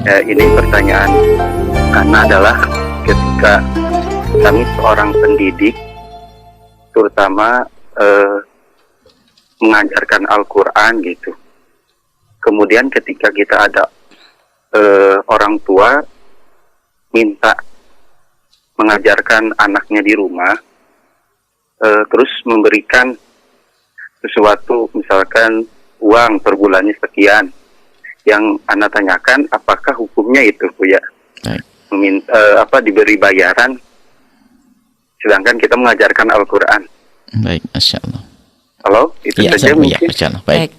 Ini pertanyaan karena adalah ketika kami seorang pendidik, terutama mengajarkan Al-Quran gitu. Kemudian ketika kita ada orang tua minta mengajarkan anaknya di rumah, terus memberikan sesuatu, misalkan uang per bulannya sekian, yang Anda tanyakan apakah hukumnya itu, Bu ya? Diberi bayaran, sedangkan kita mengajarkan Al-Quran. Baik, Masya Allah. Halo, itu ya, saja mungkin. Ya, baik.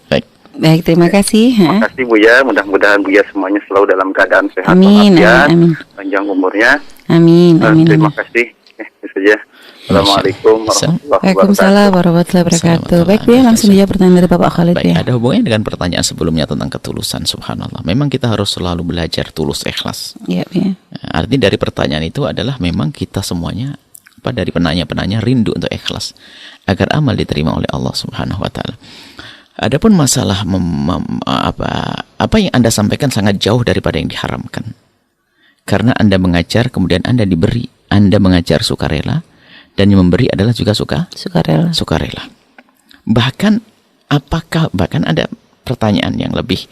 Baik, terima kasih. Terima kasih Bu ya, mudah-mudahan Bu ya semuanya selalu dalam keadaan sehat, amin, panjang umurnya. Amin. Terima kasih. Itu saja. Assalamualaikum Waalaikumsalam warahmatullahi wabarakatuh. Baik Bu ya, langsung saja pertanyaan dari Bapak Khalid. Baik, ada hubungannya dengan pertanyaan sebelumnya tentang ketulusan. Subhanallah. Memang kita harus selalu belajar tulus ikhlas. Iya. Artinya dari pertanyaan itu adalah memang kita semuanya dari penanya-penanya rindu untuk ikhlas agar amal diterima oleh Allah Subhanahu wa taala. Adapun masalah apa yang Anda sampaikan sangat jauh daripada yang diharamkan. Karena Anda mengajar kemudian Anda diberi, Anda mengajar sukarela dan yang memberi adalah juga sukarela. Bahkan ada pertanyaan yang lebih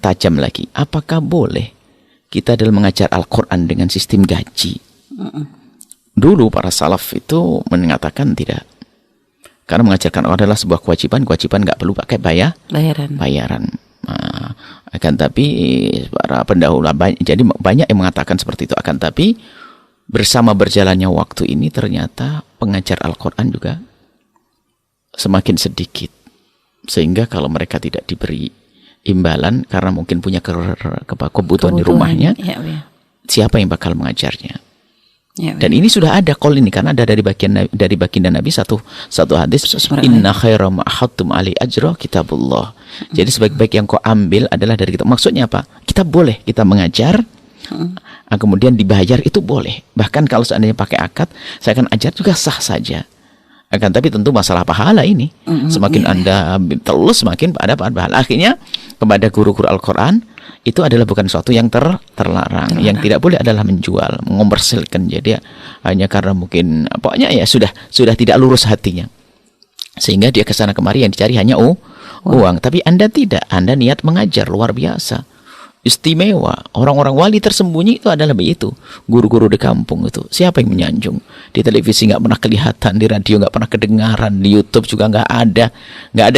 tajam lagi. Apakah boleh kita dalam mengajar Al-Quran dengan sistem gaji? Dulu para salaf itu mengatakan tidak. Karena mengajarkan orang adalah sebuah kewajiban nggak perlu pakai bayaran. Nah, akan tapi para pendahulu jadi banyak yang mengatakan seperti itu. Akan tapi bersama berjalannya waktu ini ternyata pengajar Al-Quran juga semakin sedikit, sehingga kalau mereka tidak diberi imbalan karena mungkin punya kebutuhan di rumahnya, siapa yang bakal mengajarnya? Dan ini sudah ada call ini karena ada dari baginda Nabi satu hadis, inna khaira ma ahattum ali ajra kitabullah. Jadi sebaik-baik yang kau ambil adalah dari kitab. Maksudnya apa? Kita mengajar, kemudian dibayar itu boleh. Bahkan kalau seandainya pakai akad, saya akan ajar juga sah saja. Akan tapi tentu masalah pahala ini, semakin Anda telus semakin ada pahala. Akhirnya kepada guru-guru Al-Quran itu adalah bukan sesuatu yang terlarang. Yang tidak boleh adalah menjual, mengomersilkan. Jadi hanya karena mungkin pokoknya ya sudah tidak lurus hatinya, sehingga dia kesana kemari yang dicari hanya uang. Tapi Anda tidak, Anda niat mengajar luar biasa, istimewa. Orang-orang wali tersembunyi itu adalah begitu. Guru-guru di kampung itu siapa yang menyanjung? Di televisi nggak pernah kelihatan, di radio nggak pernah kedengaran, di YouTube juga nggak ada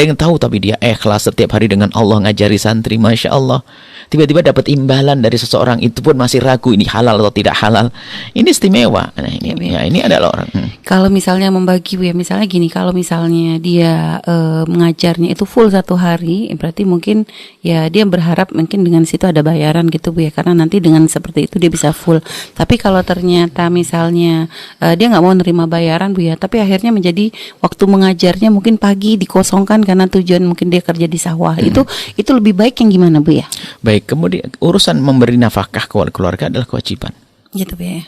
yang tahu. Tapi dia ikhlas setiap hari dengan Allah ngajari santri, Masya Allah. Tiba-tiba dapat imbalan dari seseorang, itu pun masih ragu ini halal atau tidak halal. Ini istimewa. Nah, ini adalah orang. Kalau misalnya membagi Bu ya, misalnya gini, kalau misalnya dia mengajarnya itu full 1 hari, berarti mungkin ya dia berharap mungkin dengan situ ada bayaran gitu Bu ya, karena nanti dengan seperti itu dia bisa full. Tapi kalau ternyata misalnya dia nggak mau nerima bayaran Bu ya, tapi akhirnya menjadi waktu mengajarnya mungkin pagi dikosongkan karena tujuan mungkin dia kerja di sawah, itu lebih baik yang gimana Bu ya? Baik, kemudian urusan memberi nafkah keluarga adalah kewajiban. Gitu Bu ya.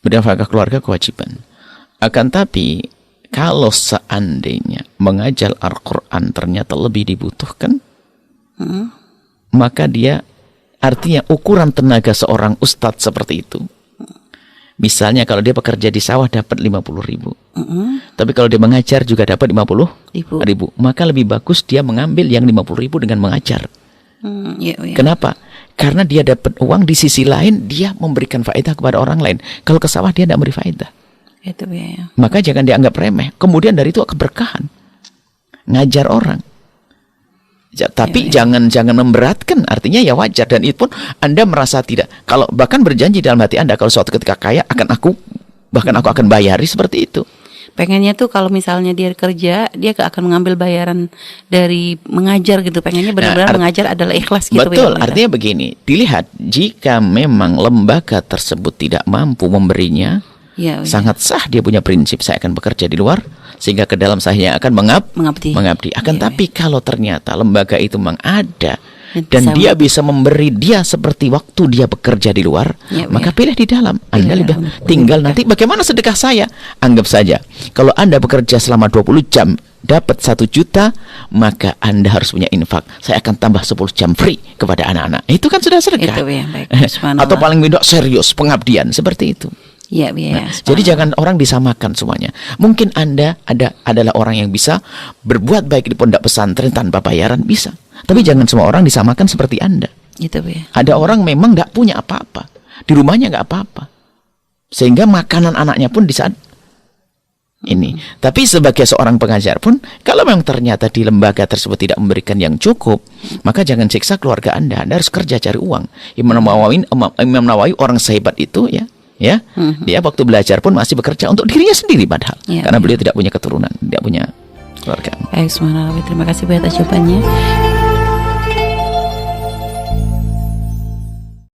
Beri nafkah keluarga kewajiban. Akan tapi kalau seandainya mengajar Al-Quran ternyata lebih dibutuhkan, maka dia artinya ukuran tenaga seorang ustadz seperti itu. Misalnya kalau dia bekerja di sawah dapat 50.000, tapi kalau dia mengajar juga dapat 50.000, maka lebih bagus dia mengambil yang 50.000 dengan mengajar. Kenapa? Karena dia dapat uang, di sisi lain dia memberikan faedah kepada orang lain. Kalau ke sawah dia tidak memberi faedah. Itu ya. Maka jangan dianggap remeh. Kemudian dari itu keberkahan ngajar orang. Tapi jangan memberatkan. Artinya ya wajar, dan itu pun Anda merasa tidak. Kalau bahkan berjanji dalam hati Anda, kalau suatu ketika kaya aku akan bayari seperti itu. Pengennya tuh kalau misalnya dia kerja, dia akan mengambil bayaran dari mengajar gitu. Pengennya benar-benar mengajar adalah ikhlas gitu. Betul, artinya begini, dilihat jika memang lembaga tersebut tidak mampu memberinya, sangat sah dia punya prinsip, saya akan bekerja di luar sehingga ke dalam saya akan mengabdi. Akan tapi kalau ternyata lembaga itu memang ada dan Sama. dia bisa memberi dia seperti waktu dia bekerja di luar, Ya, maka ya. pilih di dalam. Anda Pilih lebih dalam. tinggal nanti bagaimana sedekah saya. Anggap saja kalau Anda bekerja selama 20 jam dapat 1 juta, maka Anda harus punya infak. Saya akan tambah 10 jam free kepada anak-anak. Itu kan sudah sedekah. Itu ya, baik. Subhanallah. Atau paling tidak serius pengabdian seperti itu. Ya, ya. Nah, jadi jangan orang disamakan semuanya. Mungkin Anda adalah orang yang bisa berbuat baik di pondok pesantren tanpa bayaran, bisa. Tapi jangan semua orang disamakan seperti Anda. Itu ya. Ada orang memang nggak punya apa-apa, di rumahnya nggak apa-apa, sehingga makanan anaknya pun di saat ini. Tapi sebagai seorang pengajar pun, kalau memang ternyata di lembaga tersebut tidak memberikan yang cukup, maka jangan siksa keluarga Anda. Anda harus kerja cari uang. Imam Nawawi orang sehebat itu ya. Dia waktu belajar pun masih bekerja untuk dirinya sendiri padahal, Ya, karena beliau tidak punya keturunan, tidak punya keluarga. Baik, subhanallah. Terima kasih banyak atas jawabannya.